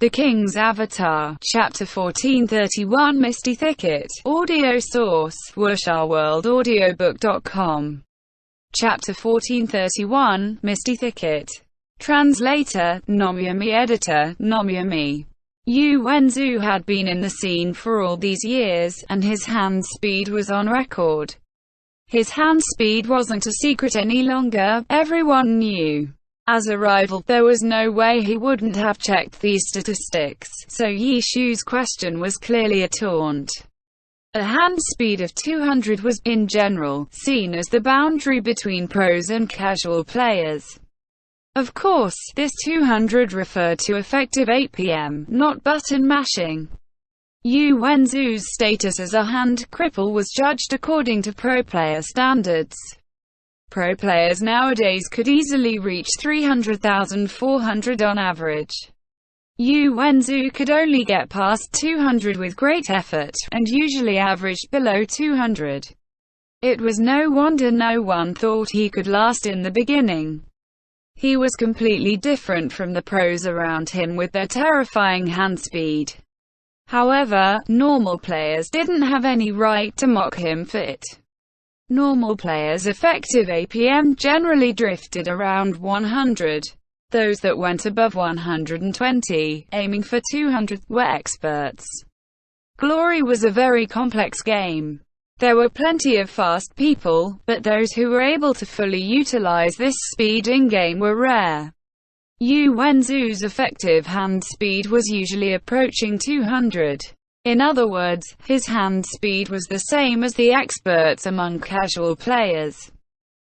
The King's Avatar, Chapter 1431 Misty Thicket. Audio source, wusharworldaudiobook.com. Chapter 1431, Misty Thicket. Translator, Nomyami. Editor, Nomyami. Yu Wenzu had been in the scene for all these years, and his hand speed was on record. His hand speed wasn't a secret any longer, everyone knew. As a rival, there was no way he wouldn't have checked these statistics, so Yi Shu's question was clearly a taunt. A hand speed of 200 was, in general, seen as the boundary between pros and casual players. Of course, this 200 referred to effective APM, not button mashing. Yu Wenzu's status as a hand cripple was judged according to pro player standards. Pro players nowadays could easily reach 300,400 on average. Yu Wenzu could only get past 200 with great effort, and usually averaged below 200. It was no wonder no one thought he could last in the beginning. He was completely different from the pros around him with their terrifying hand speed. However, normal players didn't have any right to mock him for it. Normal players' effective APM generally drifted around 100. Those that went above 120, aiming for 200, were experts. Glory was a very complex game. There were plenty of fast people, but those who were able to fully utilize this speed in-game were rare. Yu Wenzu's effective hand speed was usually approaching 200. In other words, his hand speed was the same as the experts among casual players.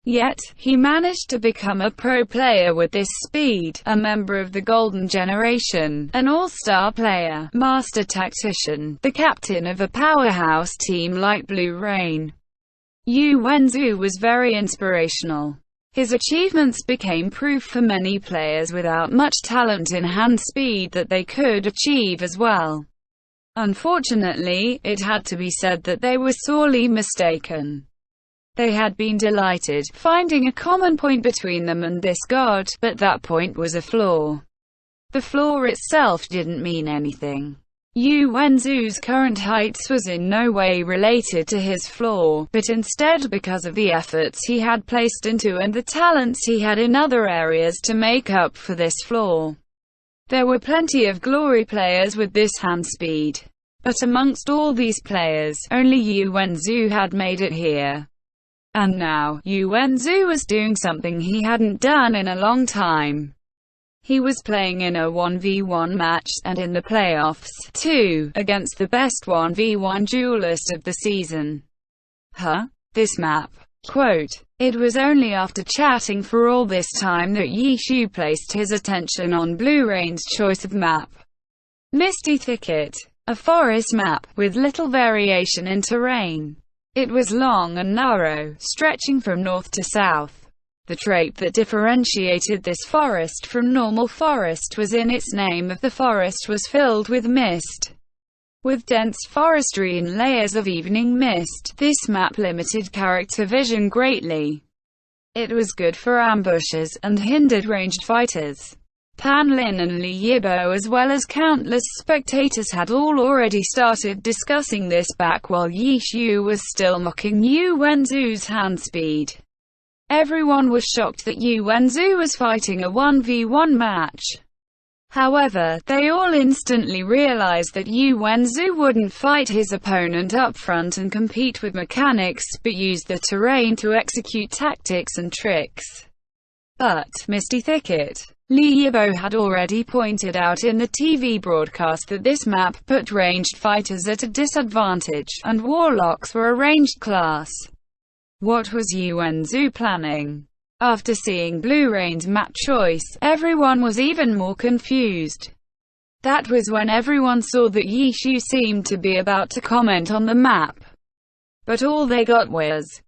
Yet, he managed to become a pro player with this speed, a member of the Golden Generation, an all-star player, master tactician, the captain of a powerhouse team like Blue Rain. Yu Wenzu was very inspirational. His achievements became proof for many players without much talent in hand speed that they could achieve as well. Unfortunately, it had to be said that they were sorely mistaken. They had been delighted, finding a common point between them and this god, but that point was a flaw. The flaw itself didn't mean anything. Yu Wenzu's current heights was in no way related to his flaw, but instead because of the efforts he had placed into and the talents he had in other areas to make up for this flaw. There were plenty of glory players with this hand speed. But amongst all these players, only Yu Wenzu had made it here. And now, Yu Wenzu was doing something he hadn't done in a long time. He was playing in a 1v1 match, and in the playoffs, too, against the best 1v1 duelist of the season. This map. Quote, it was only after chatting for all this time that Yi Shu placed his attention on Blue Rain's choice of map. Misty Thicket. A forest map, with little variation in terrain. It was long and narrow, stretching from north to south. The trait that differentiated this forest from normal forest was in its name. The forest was filled with mist. With dense forestry and layers of evening mist, this map limited character vision greatly. It was good for ambushes, and hindered ranged fighters. Pan Lin and Li Yibo as well as countless spectators had all already started discussing this back while Yi Shu was still mocking Yu Wenzu's hand speed. Everyone was shocked that Yu Wenzu was fighting a 1v1 match. However, they all instantly realized that Yu Wenzu wouldn't fight his opponent up front and compete with mechanics, but use the terrain to execute tactics and tricks. But, Misty Thicket. Li Yibo had already pointed out in the TV broadcast that this map put ranged fighters at a disadvantage, and warlocks were a ranged class. What was Yu Wenzu planning? After seeing Blue Rain's map choice, everyone was even more confused. That was when everyone saw that Yi Shu seemed to be about to comment on the map. But all they got was,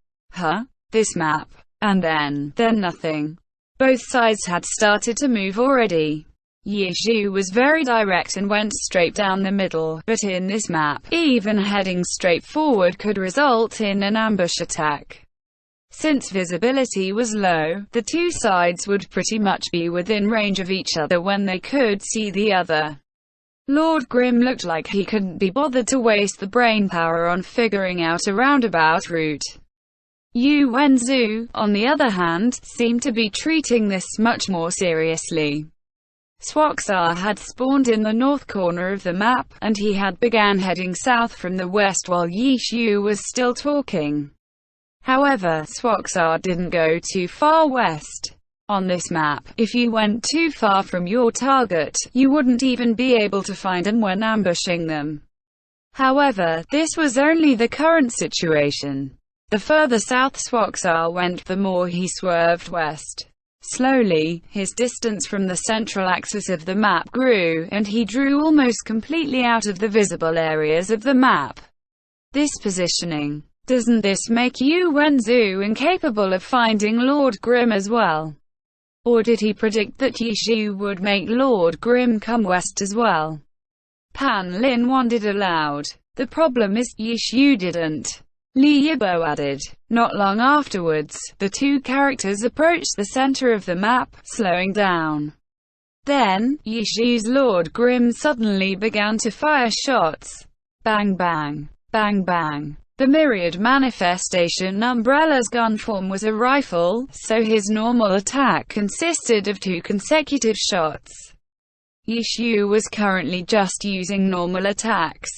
this map. And then nothing. Both sides had started to move already. Yi Shu was very direct and went straight down the middle, but in this map, even heading straight forward could result in an ambush attack. Since visibility was low, the two sides would pretty much be within range of each other when they could see the other. Lord Grim looked like he couldn't be bothered to waste the brainpower on figuring out a roundabout route. Yu Wenzu, on the other hand, seemed to be treating this much more seriously. Swaksar had spawned in the north corner of the map, and he had began heading south from the west while Yishu was still talking. However, Swaksar didn't go too far west. On this map, if you went too far from your target, you wouldn't even be able to find them when ambushing them. However, this was only the current situation. The further south Swaksar went, the more he swerved west. Slowly, his distance from the central axis of the map grew, and he drew almost completely out of the visible areas of the map. This positioning. Doesn't this make Yu Wenzu incapable of finding Lord Grim as well? Or did he predict that Yishu would make Lord Grim come west as well? Pan Lin wondered aloud. The problem is, Yishu didn't. Li Yibo added. Not long afterwards, the two characters approached the center of the map, slowing down. Then, Yishu's Lord Grim suddenly began to fire shots. Bang bang. Bang bang. The myriad manifestation umbrella's gun form was a rifle, so his normal attack consisted of 2 consecutive shots. Yishu was currently just using normal attacks.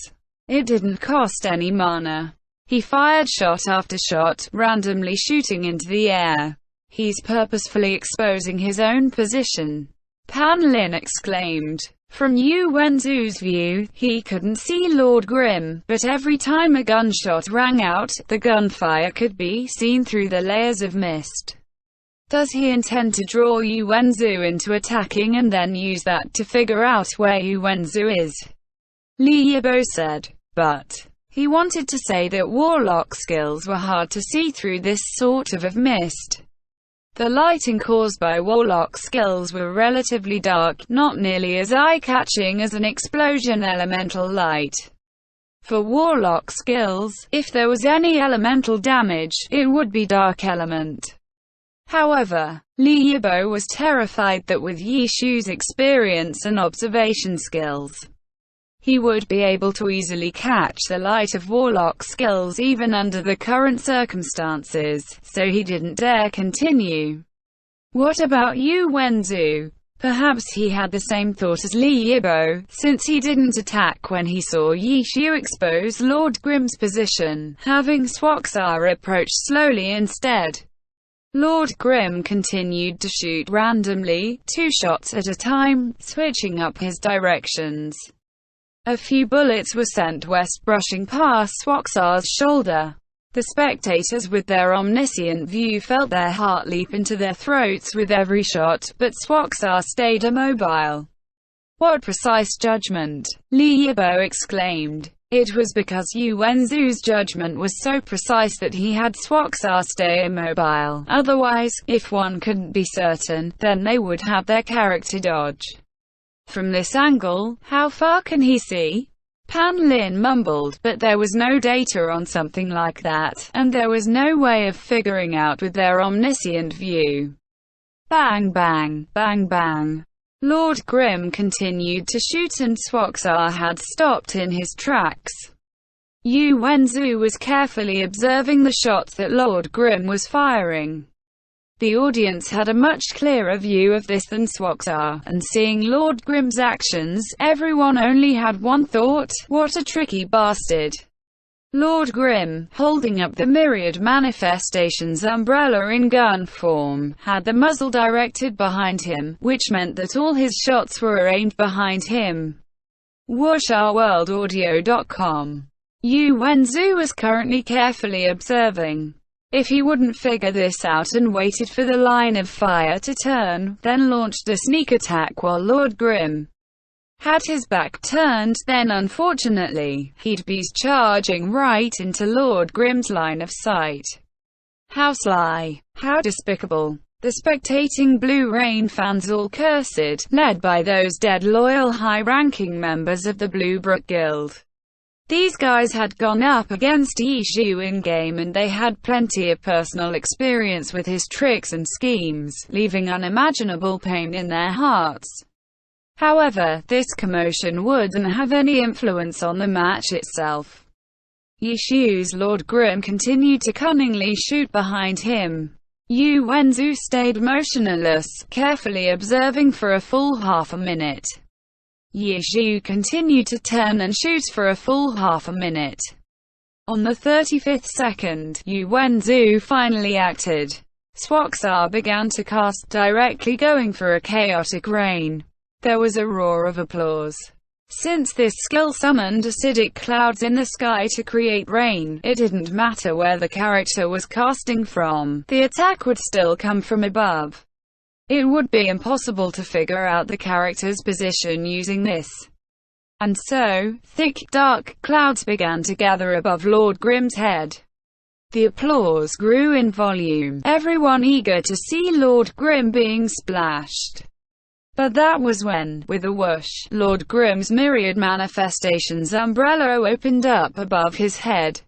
It didn't cost any mana. He fired shot after shot, randomly shooting into the air. He's purposefully exposing his own position. Pan Lin exclaimed. From Yu Wenzu's view, he couldn't see Lord Grim, but every time a gunshot rang out, the gunfire could be seen through the layers of mist. Does he intend to draw Yu Wenzu into attacking and then use that to figure out where Yu Wenzu is? Li Yibo said. But he wanted to say that warlock skills were hard to see through this sort of mist. The lighting caused by warlock skills were relatively dark, not nearly as eye-catching as an explosion elemental light. For warlock skills, if there was any elemental damage, it would be dark element. However, Li Yibo was terrified that with Yishu's experience and observation skills, he would be able to easily catch the light of warlock skills even under the current circumstances, so he didn't dare continue. What about Yu Wenzu? Perhaps he had the same thought as Li Yibo, since he didn't attack when he saw Yishu expose Lord Grim's position, having Swaksar approach slowly instead. Lord Grim continued to shoot randomly, 2 shots at a time, switching up his directions. A few bullets were sent west, brushing past Swaksar's shoulder. The spectators with their omniscient view felt their heart leap into their throats with every shot, but Swaksar stayed immobile. What precise judgment! Li Yibo exclaimed. It was because Yu Wenzu's judgment was so precise that he had Swaksar stay immobile. Otherwise, if one couldn't be certain, then they would have their character dodge. From this angle, how far can he see? Pan Lin mumbled, but there was no data on something like that, and there was no way of figuring out with their omniscient view. Bang bang, bang bang. Lord Grim continued to shoot and Swaksar had stopped in his tracks. Yu Wenzu was carefully observing the shots that Lord Grim was firing. The audience had a much clearer view of this than Swaksar, and seeing Lord Grim's actions, everyone only had one thought: what a tricky bastard. Lord Grim, holding up the myriad manifestations umbrella in gun form, had the muzzle directed behind him, which meant that all his shots were aimed behind him. WushOurWorldAudio.com. Yu Wenzu was currently carefully observing. If he wouldn't figure this out and waited for the line of fire to turn, then launched a sneak attack while Lord Grim had his back turned, then unfortunately, he'd be charging right into Lord Grim's line of sight. How sly! How despicable! The spectating Blue Rain fans all cursed, led by those dead loyal high-ranking members of the Blue Brook Guild. These guys had gone up against Yishu in-game and they had plenty of personal experience with his tricks and schemes, leaving unimaginable pain in their hearts. However, this commotion wouldn't have any influence on the match itself. Yishu's Lord Grimm continued to cunningly shoot behind him. Yu Wenzu stayed motionless, carefully observing for a full half a minute. Yishu continued to turn and shoot for a full half a minute. On the 35th second, Yu Wenzu finally acted. Swaksar began to cast directly, going for a chaotic rain. There was a roar of applause. Since this skill summoned acidic clouds in the sky to create rain, it didn't matter where the character was casting from, the attack would still come from above. It would be impossible to figure out the character's position using this. And so, thick, dark clouds began to gather above Lord Grimm's head. The applause grew in volume, everyone eager to see Lord Grimm being splashed. But that was when, with a whoosh, Lord Grimm's myriad manifestations umbrella opened up above his head.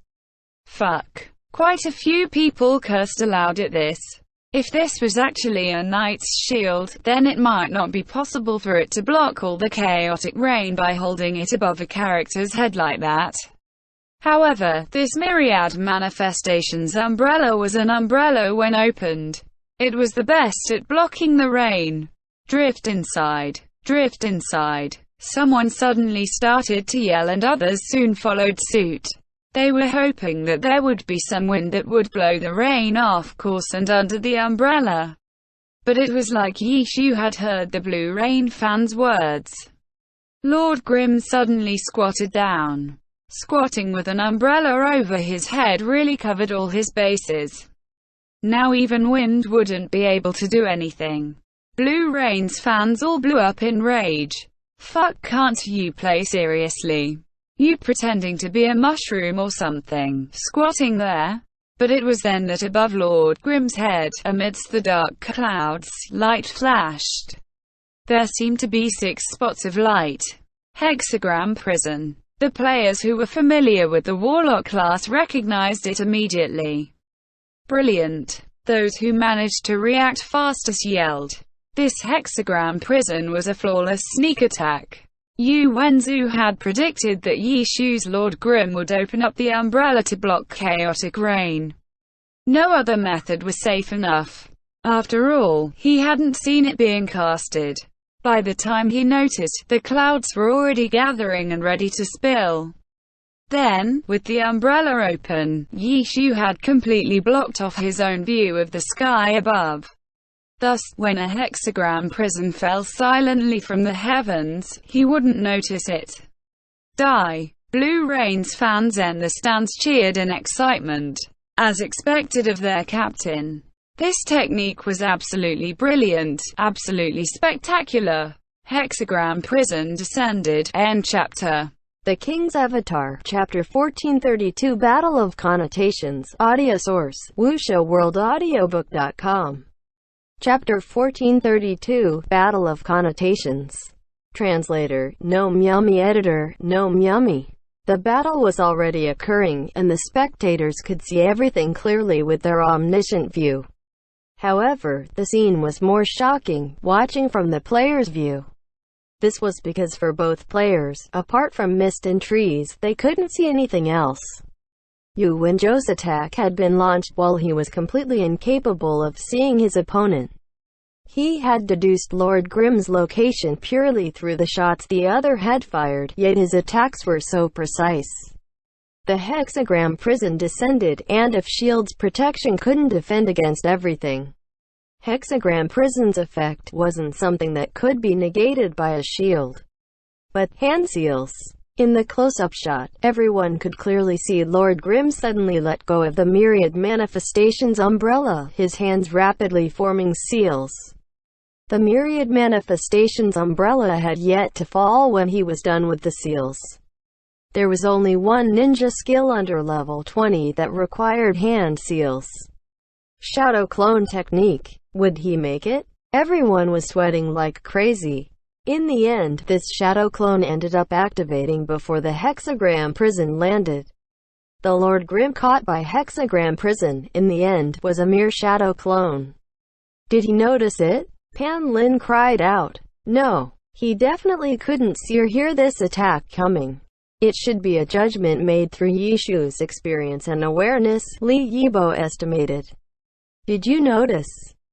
Fuck. Quite a few people cursed aloud at this. If this was actually a knight's shield, then it might not be possible for it to block all the chaotic rain by holding it above a character's head like that. However, this myriad manifestations umbrella was an umbrella when opened. It was the best at blocking the rain. Drift inside. Drift inside. Someone suddenly started to yell and others soon followed suit. They were hoping that there would be some wind that would blow the rain off course and under the umbrella. But it was like Yishu had heard the Blue Rain fan's words. Lord Grimm suddenly squatted down. Squatting with an umbrella over his head really covered all his bases. Now even wind wouldn't be able to do anything. Blue Rain's fans all blew up in rage. Fuck, can't you play seriously? You pretending to be a mushroom or something, squatting there? But it was then that above Lord Grimm's head, amidst the dark clouds, light flashed. There seemed to be 6 spots of light. Hexagram prison. The players who were familiar with the Warlock class recognized it immediately. Brilliant. Those who managed to react fastest yelled. This hexagram prison was a flawless sneak attack. Yu Wenzu had predicted that Yishu's Lord Grimm would open up the umbrella to block chaotic rain. No other method was safe enough. After all, he hadn't seen it being casted. By the time he noticed, the clouds were already gathering and ready to spill. Then, with the umbrella open, Yishu had completely blocked off his own view of the sky above. Thus, when a hexagram prison fell silently from the heavens, he wouldn't notice it. Die. Blue Rain's fans in the stands cheered in excitement, as expected of their captain. This technique was absolutely brilliant, absolutely spectacular. Hexagram prison descended. End chapter. The King's Avatar, Chapter 1432, Battle of Connotations. Audio source: WuXiaWorldAudiobook.com. Chapter 1432, Battle of Connotations. Translator: Gnome Yummy. Editor: Gnome Yummy. The battle was already occurring, and the spectators could see everything clearly with their omniscient view. However, the scene was more shocking, watching from the player's view. This was because for both players, apart from mist and trees, they couldn't see anything else. Yu Wenzu's attack had been launched while he was completely incapable of seeing his opponent. He had deduced Lord Grimm's location purely through the shots the other had fired, yet his attacks were so precise. The hexagram prison descended, and if shield's protection couldn't defend against everything, hexagram prison's effect wasn't something that could be negated by a shield, but hand seals. In the close-up shot, everyone could clearly see Lord Grimm suddenly let go of the myriad manifestations umbrella, his hands rapidly forming seals. The myriad manifestations umbrella had yet to fall when he was done with the seals. There was only one ninja skill under level 20 that required hand seals. Shadow clone technique. Would he make it? Everyone was sweating like crazy. In the end, this shadow clone ended up activating before the hexagram prison landed. The Lord Grimm caught by hexagram prison, in the end, was a mere shadow clone. Did he notice it? Pan Lin cried out. No. He definitely couldn't see or hear this attack coming. It should be a judgment made through Yishu's experience and awareness, Li Yibo estimated. Did you notice?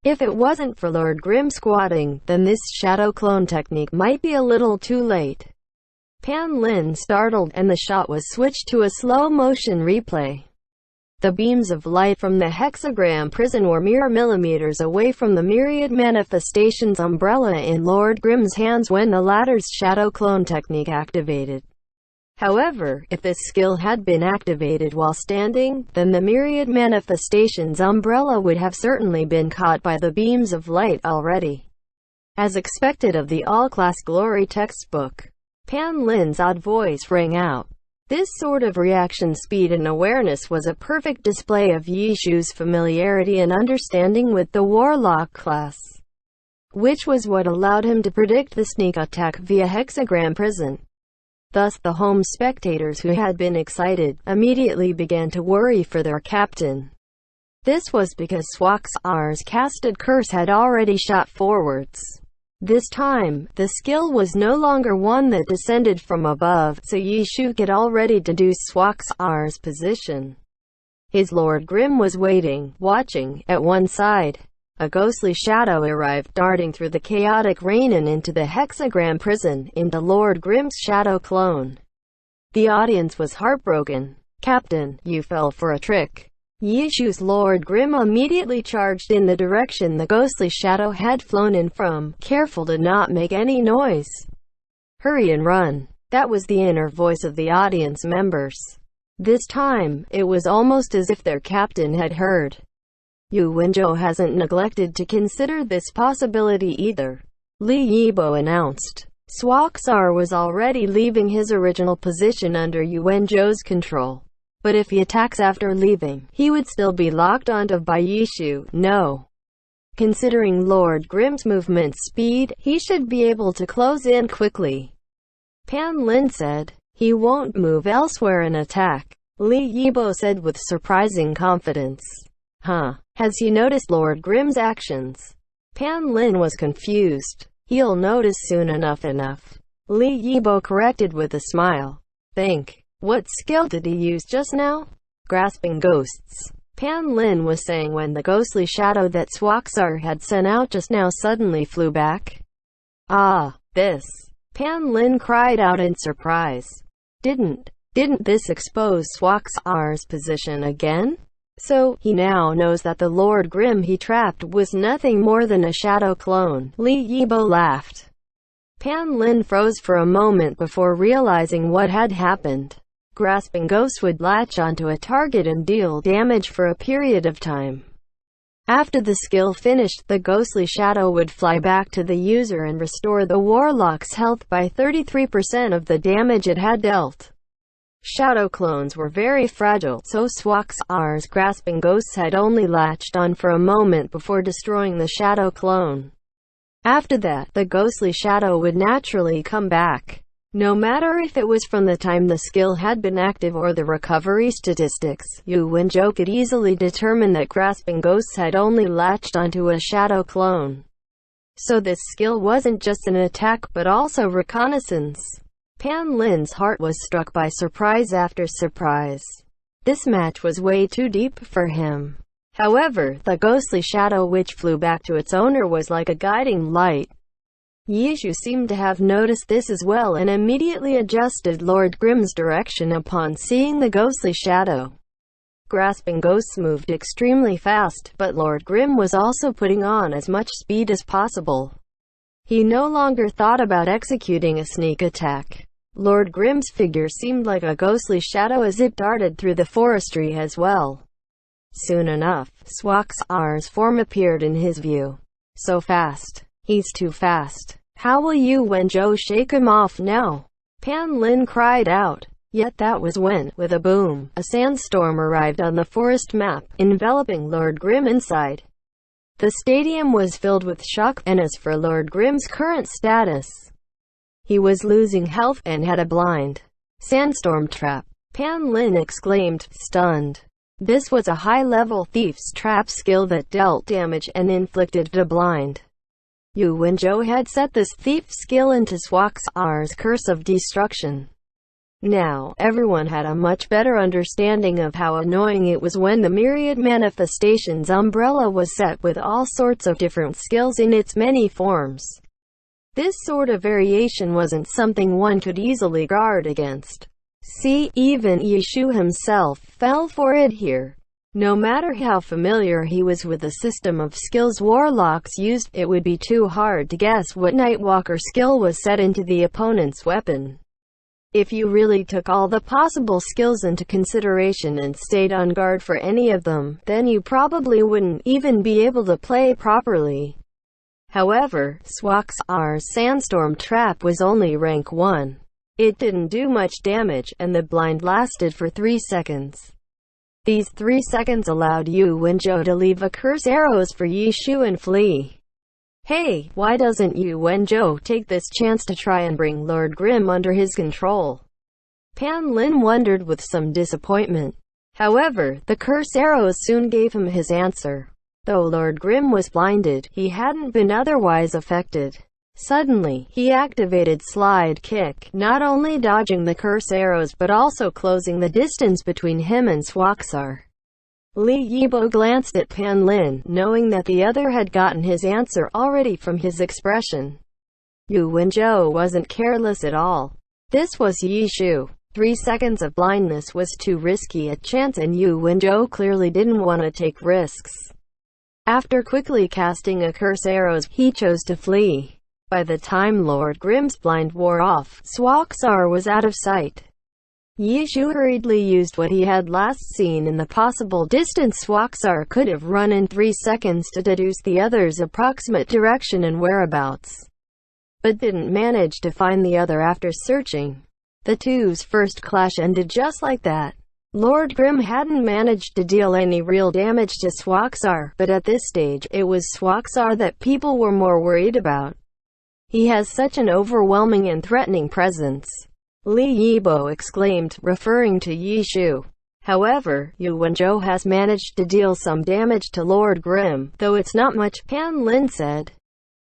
If it wasn't for Lord Grimm squatting, then this shadow clone technique might be a little too late. Pan Lin startled, and the shot was switched to a slow-motion replay. The beams of light from the hexagram prison were mere millimeters away from the myriad manifestations umbrella in Lord Grimm's hands when the latter's shadow clone technique activated. However, if this skill had been activated while standing, then the myriad manifestations umbrella would have certainly been caught by the beams of light already. As expected of the all-class glory textbook, Pan Lin's odd voice rang out. This sort of reaction speed and awareness was a perfect display of Yishu's familiarity and understanding with the Warlock class, which was what allowed him to predict the sneak attack via hexagram prison. Thus the home spectators who had been excited, immediately began to worry for their captain. This was because Swaxar's casted curse had already shot forwards. This time, the skill was no longer one that descended from above, so Yishu could already deduce Swaxar's position. His Lord Grimm was waiting, watching, at one side. A ghostly shadow arrived, darting through the chaotic rain and into the hexagram prison, into Lord Grimm's shadow clone. The audience was heartbroken. "Captain, you fell for a trick." Yishu's Lord Grimm immediately charged in the direction the ghostly shadow had flown in from, careful to not make any noise. "Hurry and run." That was the inner voice of the audience members. This time, it was almost as if their captain had heard. Yu Wenzhou hasn't neglected to consider this possibility either, Li Yibo announced. Swaxar was already leaving his original position under Yu Wenzhou's control. But if he attacks after leaving, he would still be locked onto by Yishu. No. Considering Lord Grimm's movement speed, he should be able to close in quickly. Pan Lin said. He won't move elsewhere and attack, Li Yibo said with surprising confidence. Huh? Has he noticed Lord Grimm's actions? Pan Lin was confused. He'll notice soon enough. Li Yibo corrected with a smile. Think. What skill did he use just now? Grasping ghosts, Pan Lin was saying when the ghostly shadow that Swaxar had sent out just now suddenly flew back. Ah, this. Pan Lin cried out in surprise. Didn't this expose Swaxar's position again? So, he now knows that the Lord Grimm he trapped was nothing more than a shadow clone. Li Yibo laughed. Pan Lin froze for a moment before realizing what had happened. Grasping ghosts would latch onto a target and deal damage for a period of time. After the skill finished, the ghostly shadow would fly back to the user and restore the warlock's health by 33% of the damage it had dealt. Shadow clones were very fragile, so Swaxar's grasping ghosts had only latched on for a moment before destroying the shadow clone. After that, the ghostly shadow would naturally come back. No matter if it was from the time the skill had been active or the recovery statistics, Yu Wenzhou could easily determine that grasping ghosts had only latched onto a shadow clone. So this skill wasn't just an attack but also reconnaissance. Pan Lin's heart was struck by surprise after surprise. This match was way too deep for him. However, the ghostly shadow which flew back to its owner was like a guiding light. Yishu seemed to have noticed this as well and immediately adjusted Lord Grimm's direction upon seeing the ghostly shadow. Grasping ghosts moved extremely fast, but Lord Grimm was also putting on as much speed as possible. He no longer thought about executing a sneak attack. Lord Grimm's figure seemed like a ghostly shadow as it darted through the forestry as well. Soon enough, Swaxar's form appeared in his view. So fast. He's too fast. How will Yu Wenzhou shake him off now? Pan Lin cried out. Yet that was when, with a boom, a sandstorm arrived on the forest map, enveloping Lord Grimm inside. The stadium was filled with shock, and as for Lord Grimm's current status, he was losing health, and had a blind sandstorm trap. Pan Lin exclaimed, stunned. This was a high-level thief's trap skill that dealt damage and inflicted a blind Yu Wenzhou had set this thief skill into Swaxar's curse of destruction. Now, everyone had a much better understanding of how annoying it was when the myriad manifestations umbrella was set with all sorts of different skills in its many forms. This sort of variation wasn't something one could easily guard against. See, even Yishu himself fell for it here. No matter how familiar he was with the system of skills warlocks used, it would be too hard to guess what Nightwalker skill was set into the opponent's weapon. If you really took all the possible skills into consideration and stayed on guard for any of them, then you probably wouldn't even be able to play properly. However, Swaxar's Sandstorm Trap was only rank 1. It didn't do much damage, and the blind lasted for 3 seconds. These 3 seconds allowed Yu Wenzhou to leave a curse arrows for Yishu and flee. Hey, why doesn't Yu Wenzhou take this chance to try and bring Lord Grimm under his control? Pan Lin wondered with some disappointment. However, the curse arrows soon gave him his answer. Though Lord Grimm was blinded, he hadn't been otherwise affected. Suddenly, he activated Slide Kick, not only dodging the curse arrows but also closing the distance between him and Swaxar. Li Yibo glanced at Pan Lin, knowing that the other had gotten his answer already from his expression. Yu Wenzhou wasn't careless at all. This was Yishu. 3 seconds of blindness was too risky a chance, and Yu Wenzhou clearly didn't want to take risks. After quickly casting a curse arrows, he chose to flee. By the time Lord Grimm's blind wore off, Swaxar was out of sight. Yishu hurriedly used what he had last seen in the possible distance Swaxar could have run in 3 seconds to deduce the other's approximate direction and whereabouts, but didn't manage to find the other after searching. The two's first clash ended just like that. Lord Grimm hadn't managed to deal any real damage to Swaxar, but at this stage, it was Swaxar that people were more worried about. He has such an overwhelming and threatening presence, Li Yibo exclaimed, referring to Yishu. However, Yu Wenzhou has managed to deal some damage to Lord Grimm, though it's not much, Pan Lin said.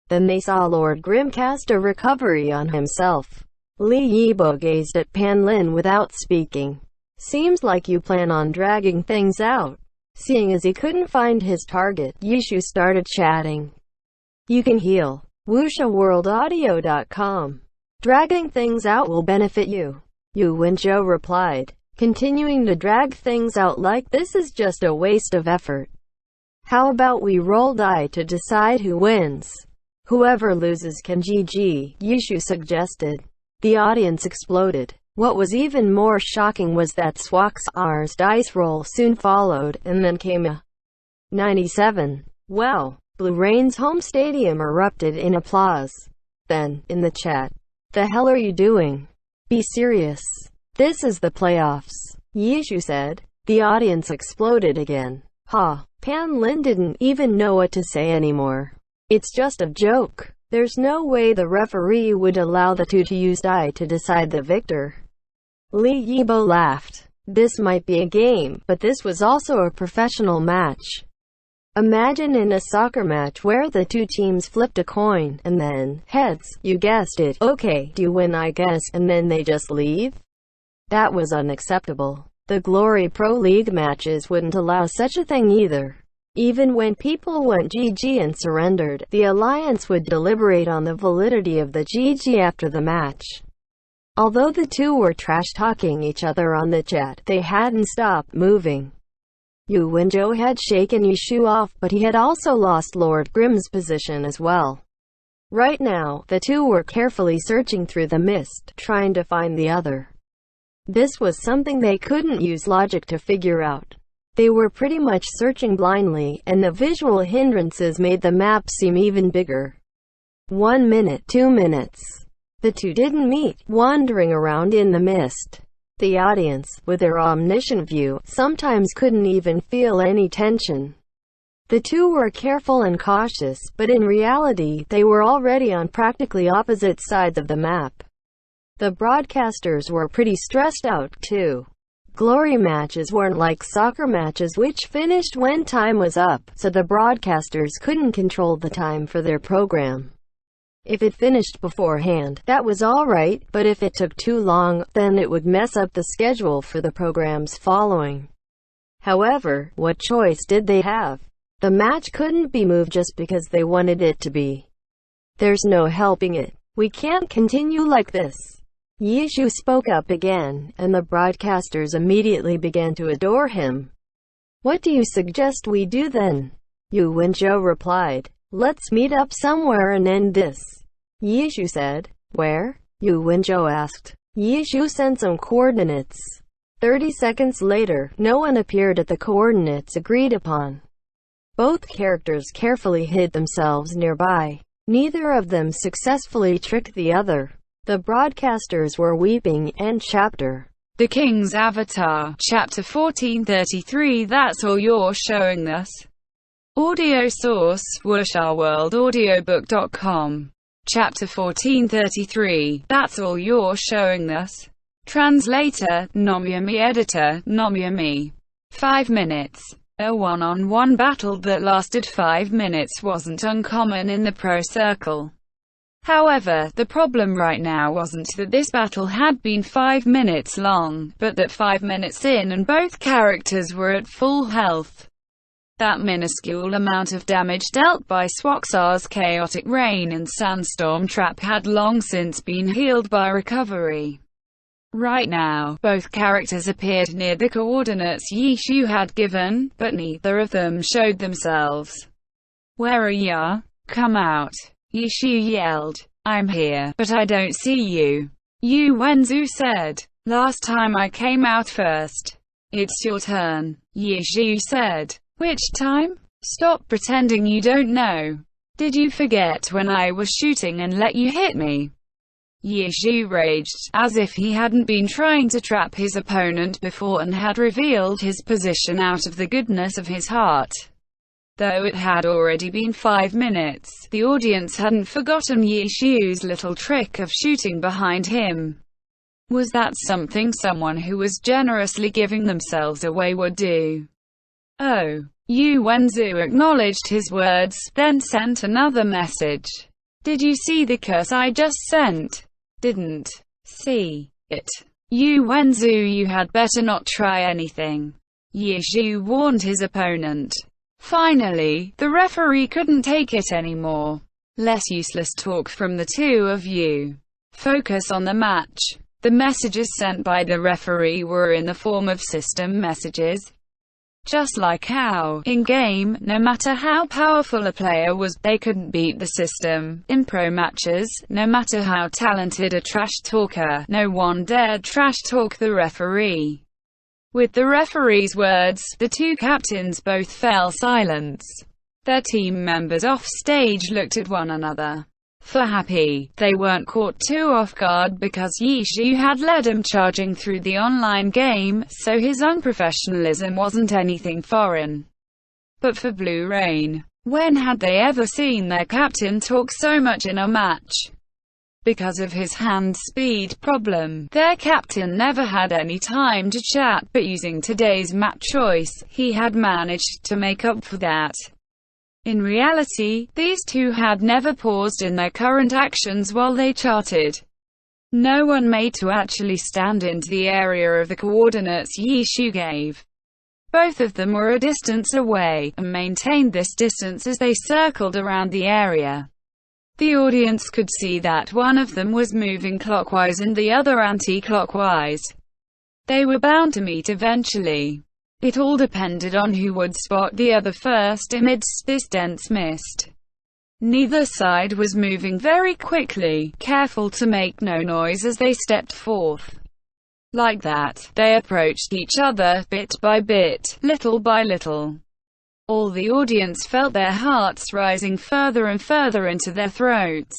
Then they saw Lord Grimm cast a recovery on himself. Li Yibo gazed at Pan Lin without speaking. Seems like you plan on dragging things out. Seeing as he couldn't find his target, Yishu started chatting. You can heal. WuxiaWorldAudio.com. Dragging things out will benefit you. Yu Wenzhou replied. Continuing to drag things out like this is just a waste of effort. How about we roll die to decide who wins? Whoever loses can GG, Yishu suggested. The audience exploded. What was even more shocking was that Swaxar's dice roll soon followed, and then came a 97. Wow! Blue Rain's home stadium erupted in applause. Then, in the chat, the hell are you doing? Be serious. This is the playoffs, Yishu said. The audience exploded again. Ha! Pan Lin didn't even know what to say anymore. It's just a joke. There's no way the referee would allow the two to use die to decide the victor. Li Yibo laughed. This might be a game, but this was also a professional match. Imagine in a soccer match where the two teams flipped a coin, and then, heads, you guessed it, okay, you win I guess, and then they just leave? That was unacceptable. The Glory Pro League matches wouldn't allow such a thing either. Even when people went GG and surrendered, the Alliance would deliberate on the validity of the GG after the match. Although the two were trash-talking each other on the chat, they hadn't stopped moving. Yu Wenzhou had shaken Yishu off, but he had also lost Lord Grimm's position as well. Right now, the two were carefully searching through the mist, trying to find the other. This was something they couldn't use logic to figure out. They were pretty much searching blindly, and the visual hindrances made the map seem even bigger. 1 minute, 2 minutes. The two didn't meet, wandering around in the mist. The audience, with their omniscient view, sometimes couldn't even feel any tension. The two were careful and cautious, but in reality, they were already on practically opposite sides of the map. The broadcasters were pretty stressed out, too. Glory matches weren't like soccer matches which finished when time was up, so the broadcasters couldn't control the time for their program. If it finished beforehand, that was alright, but if it took too long, then it would mess up the schedule for the programs following. However, what choice did they have? The match couldn't be moved just because they wanted it to be. There's no helping it. We can't continue like this. Yishu spoke up again, and the broadcasters immediately began to adore him. What do you suggest we do then? Yu Wenzhou replied. Let's meet up somewhere and end this. Yishu said. Where? Yu Wenzhou asked. Yishu sent some coordinates. 30 seconds later, no one appeared at the coordinates agreed upon. Both characters carefully hid themselves nearby. Neither of them successfully tricked the other. The broadcasters were weeping. End chapter. The King's Avatar, Chapter 1433. That's all you're showing us? Audio source, wuxia-world-audiobook.com. Chapter 1433. That's all you're showing us? Translator, Nomyami. Editor, Nomyami. 5 minutes. A one-on-one battle that lasted 5 minutes wasn't uncommon in the pro circle. However, the problem right now wasn't that this battle had been 5 minutes long, but that 5 minutes in and both characters were at full health. That minuscule amount of damage dealt by Swaxa's chaotic rain and sandstorm trap had long since been healed by recovery. Right now, both characters appeared near the coordinates Yishu had given, but neither of them showed themselves. Where are ya? Come out! Yishu yelled. I'm here, but I don't see you. Yu Wenzhou said. Last time I came out first. It's your turn, Yishu said. Which time? Stop pretending you don't know. Did you forget when I was shooting and let you hit me? Yishu raged, as if he hadn't been trying to trap his opponent before and had revealed his position out of the goodness of his heart. Though it had already been 5 minutes, the audience hadn't forgotten Yishu's little trick of shooting behind him. Was that something someone who was generously giving themselves away would do? Oh. Yu Wenzhou acknowledged his words, then sent another message. Did you see the curse I just sent? Didn't see it. Yu Wenzhou, you had better not try anything. Yishu warned his opponent. Finally, the referee couldn't take it anymore. Less useless talk from the two of you. Focus on the match. The messages sent by the referee were in the form of system messages. Just like how, in-game, no matter how powerful a player was, they couldn't beat the system. In pro matches, no matter how talented a trash talker, no one dared trash talk the referee. With the referee's words, the two captains both fell silent. Their team members off stage looked at one another. For happy, they weren't caught too off guard because Yishu had led them charging through the online game, so his unprofessionalism wasn't anything foreign. But for Blue Rain, when had they ever seen their captain talk so much in a match? Because of his hand speed problem, their captain never had any time to chat, but using today's map choice, he had managed to make up for that. In reality, these two had never paused in their current actions while they charted. No one made to actually stand into the area of the coordinates Yishu gave. Both of them were a distance away, and maintained this distance as they circled around the area. The audience could see that one of them was moving clockwise and the other anti-clockwise. They were bound to meet eventually. It all depended on who would spot the other first amidst this dense mist. Neither side was moving very quickly, careful to make no noise as they stepped forth. Like that, they approached each other, bit by bit, little by little. All the audience felt their hearts rising further and further into their throats.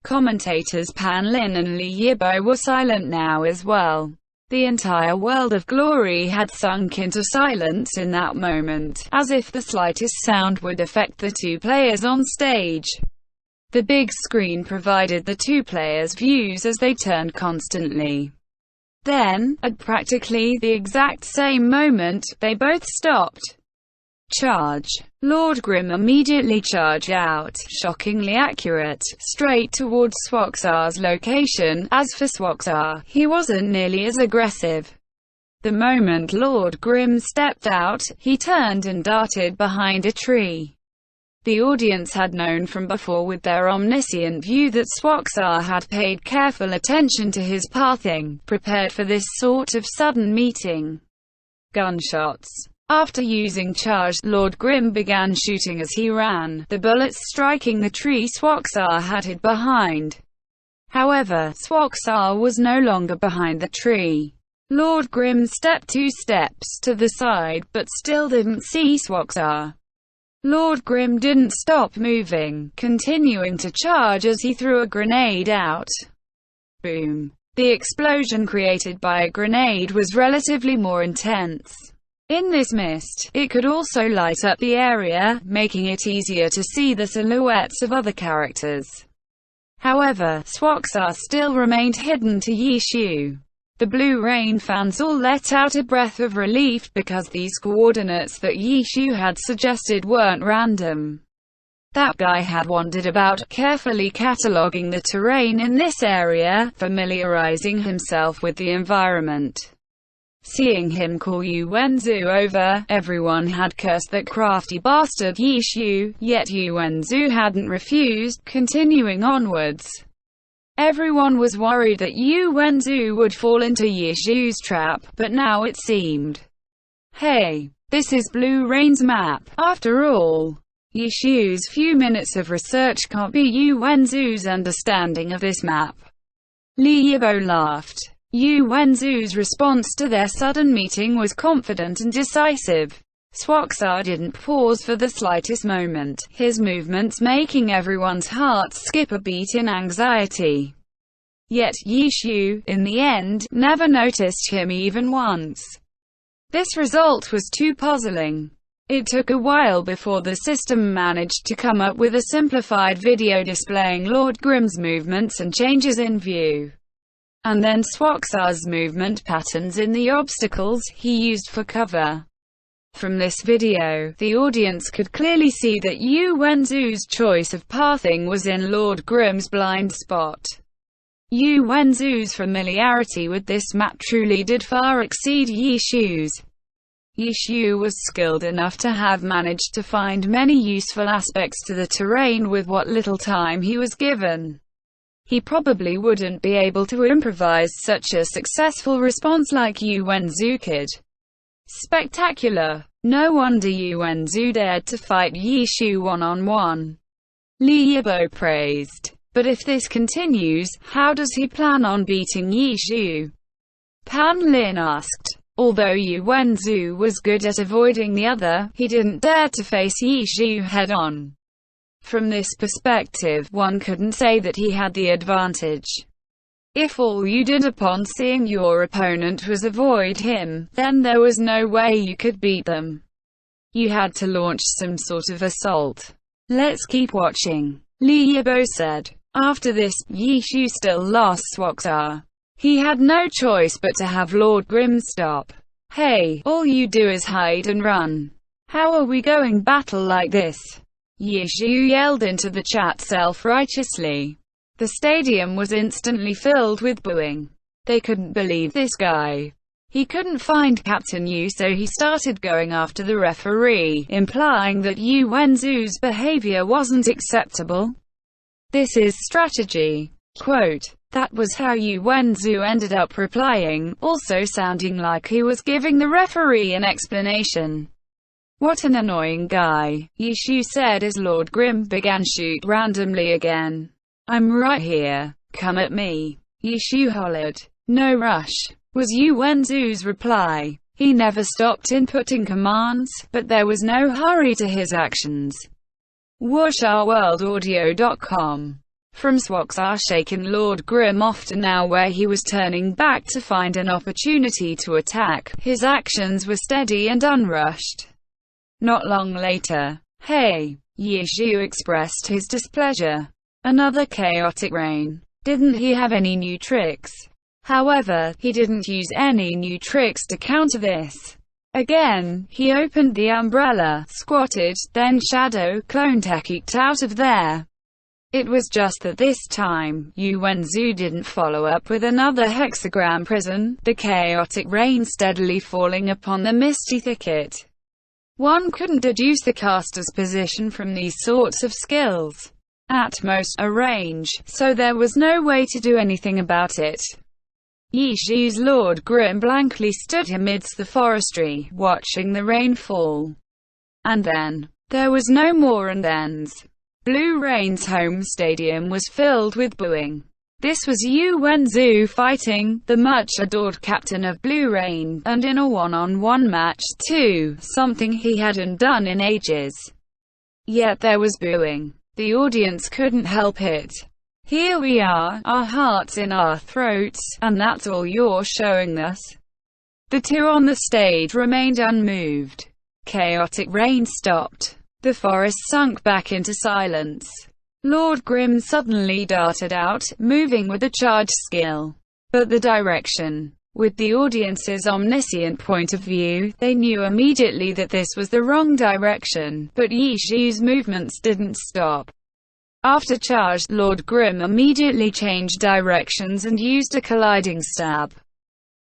Commentators Pan Lin and Li Yibo were silent now as well. The entire world of glory had sunk into silence in that moment, as if the slightest sound would affect the two players on stage. The big screen provided the two players' views as they turned constantly. Then, at practically the exact same moment, they both stopped. Charge. Lord Grim immediately charged out, shockingly accurate, straight towards Swaksar's location. As for Swaksar, he wasn't nearly as aggressive. The moment Lord Grim stepped out, he turned and darted behind a tree. The audience had known from before with their omniscient view that Swaksar had paid careful attention to his pathing, prepared for this sort of sudden meeting. Gunshots. After using charge, Lord Grim began shooting as he ran, the bullets striking the tree Swaksar had hid behind. However, Swaksar was no longer behind the tree. Lord Grim stepped 2 steps to the side, but still didn't see Swaksar. Lord Grim didn't stop moving, continuing to charge as he threw a grenade out. Boom. The explosion created by a grenade was relatively more intense. In this mist, it could also light up the area, making it easier to see the silhouettes of other characters. However, Swaksar still remained hidden to Yishu. The Blue Rain fans all let out a breath of relief because these coordinates that Yishu had suggested weren't random. That guy had wandered about, carefully cataloguing the terrain in this area, familiarizing himself with the environment. Seeing him call Yu Wenzu over, everyone had cursed that crafty bastard Yishu, yet Yu Wenzu hadn't refused, continuing onwards. Everyone was worried that Yu Wenzu would fall into Yishu's trap, but now it seemed. Hey, this is Blue Rain's map, after all. Yishu's few minutes of research can't be Yu Wenzu's understanding of this map. Li Yibo laughed. Yu Wenzu's response to their sudden meeting was confident and decisive. Swaksar didn't pause for the slightest moment, his movements making everyone's hearts skip a beat in anxiety. Yet, Yishu, in the end, never noticed him even once. This result was too puzzling. It took a while before the system managed to come up with a simplified video displaying Lord Grim's movements and changes in view. And then Swaksar's movement patterns in the obstacles he used for cover. From this video, the audience could clearly see that Yu Wenzu's choice of pathing was in Lord Grim's blind spot. Yu Wenzu's familiarity with this map truly did far exceed Yishu's. Yishu was skilled enough to have managed to find many useful aspects to the terrain with what little time he was given. He probably wouldn't be able to improvise such a successful response like Yu Wenzu could. Spectacular. No wonder Yu Wenzu dared to fight Yishu one-on-one. Li Yibo praised. But if this continues, how does he plan on beating Yishu? Pan Lin asked. Although Yu Wenzu was good at avoiding the other, he didn't dare to face Yishu head-on. From this perspective, one couldn't say that he had the advantage. If all you did upon seeing your opponent was avoid him, then there was no way you could beat them. You had to launch some sort of assault. Let's keep watching, Li Yibo said. After this, Yishu still lost Swaksar. He had no choice but to have Lord Grim stop. Hey, all you do is hide and run. How are we going battle like this? Yishu yelled into the chat self-righteously. The stadium was instantly filled with booing. They couldn't believe this guy. He couldn't find Captain Yu, so he started going after the referee, implying that Yu Wenzu's behavior wasn't acceptable. This is strategy. Quote, that was how Yu Wenzu ended up replying, also sounding like he was giving the referee an explanation. What an annoying guy, Yishu said as Lord Grim began shoot randomly again. I'm right here. Come at me. Yishu hollered. No rush, was Yu Wenzu's reply. He never stopped inputting commands, but there was no hurry to his actions. WuxRWorldAudio.com. From Swaksar shaken Lord Grim off to now where he was turning back to find an opportunity to attack, his actions were steady and unrushed. Not long later, hey, Yishu expressed his displeasure. Another chaotic rain. Didn't he have any new tricks? However, he didn't use any new tricks to counter this. Again, he opened the umbrella, squatted, then shadow clone techniqued out of there. It was just that this time, Yu Wenzu didn't follow up with another hexagram prison, the chaotic rain steadily falling upon the misty thicket. One couldn't deduce the caster's position from these sorts of skills. At most, a range, so there was no way to do anything about it. Yishu's Lord Grim blankly stood amidst the forestry, watching the rain fall. And then, there was no more and thens. Blue Rain's home stadium was filled with booing. This was Yu Wenzu fighting, the much-adored captain of Blue Rain, and in a one-on-one match too, something he hadn't done in ages. Yet there was booing. The audience couldn't help it. Here we are, our hearts in our throats, and that's all you're showing us? The two on the stage remained unmoved. Chaotic rain stopped. The forest sunk back into silence. Lord Grim suddenly darted out, moving with a charged skill. But the direction. With the audience's omniscient point of view, they knew immediately that this was the wrong direction, but Yishu's movements didn't stop. After charge, Lord Grim immediately changed directions and used a colliding stab.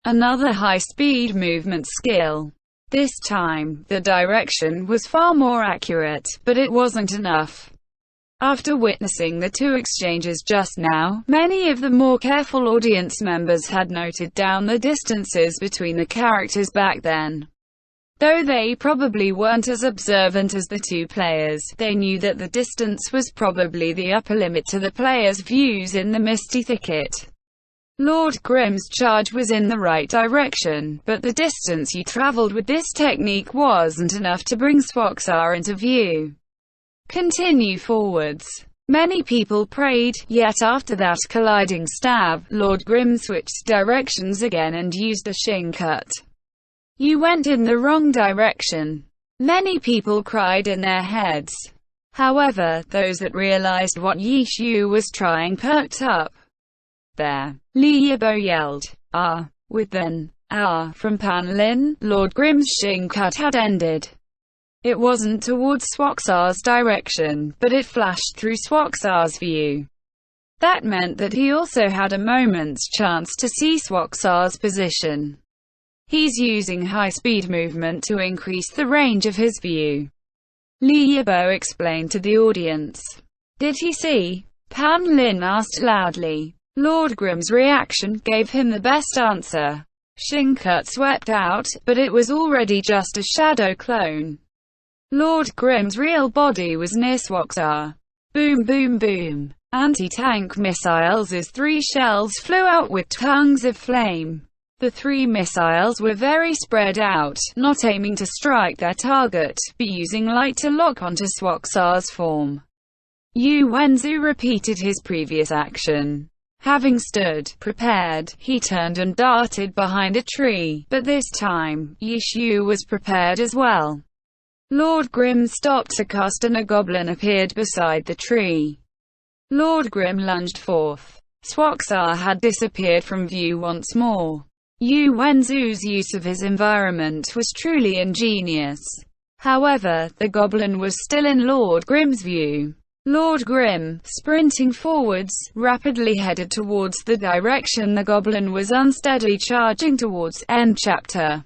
Another high-speed movement skill. This time, the direction was far more accurate, but it wasn't enough. After witnessing the two exchanges just now, many of the more careful audience members had noted down the distances between the characters back then. Though they probably weren't as observant as the two players, they knew that the distance was probably the upper limit to the players' views in the misty thicket. Lord Grim's charge was in the right direction, but the distance he traveled with this technique wasn't enough to bring Swaksar into view. Continue forwards. Many people prayed, yet after that colliding stab, Lord Grim switched directions again and used a shin cut. You went in the wrong direction. Many people cried in their heads. However, those that realized what Yishu was trying perked up. There. Li Yibo yelled, "Ah!" with an "ah" from Pan Lin. Lord Grim's shin cut had ended. It wasn't towards Swaksar's direction, but it flashed through Swaksar's view. That meant that he also had a moment's chance to see Swaksar's position. He's using high-speed movement to increase the range of his view. Li Yibo explained to the audience. Did he see? Pan Lin asked loudly. Lord Grim's reaction gave him the best answer. Shincut swept out, but it was already just a shadow clone. Lord Grim's real body was near Swaksar. Boom boom boom. Anti-tank missiles as 3 shells flew out with tongues of flame. The 3 missiles were very spread out, not aiming to strike their target, but using light to lock onto Swaksar's form. Yu Wenzu repeated his previous action. Having stood prepared, he turned and darted behind a tree, but this time, Yishu was prepared as well. Lord Grim stopped to cast and a goblin appeared beside the tree. Lord Grim lunged forth. Swaksar had disappeared from view once more. Yu Wenzu's use of his environment was truly ingenious. However, the goblin was still in Lord Grim's view. Lord Grim, sprinting forwards, rapidly headed towards the direction the goblin was unsteadily charging towards. End chapter.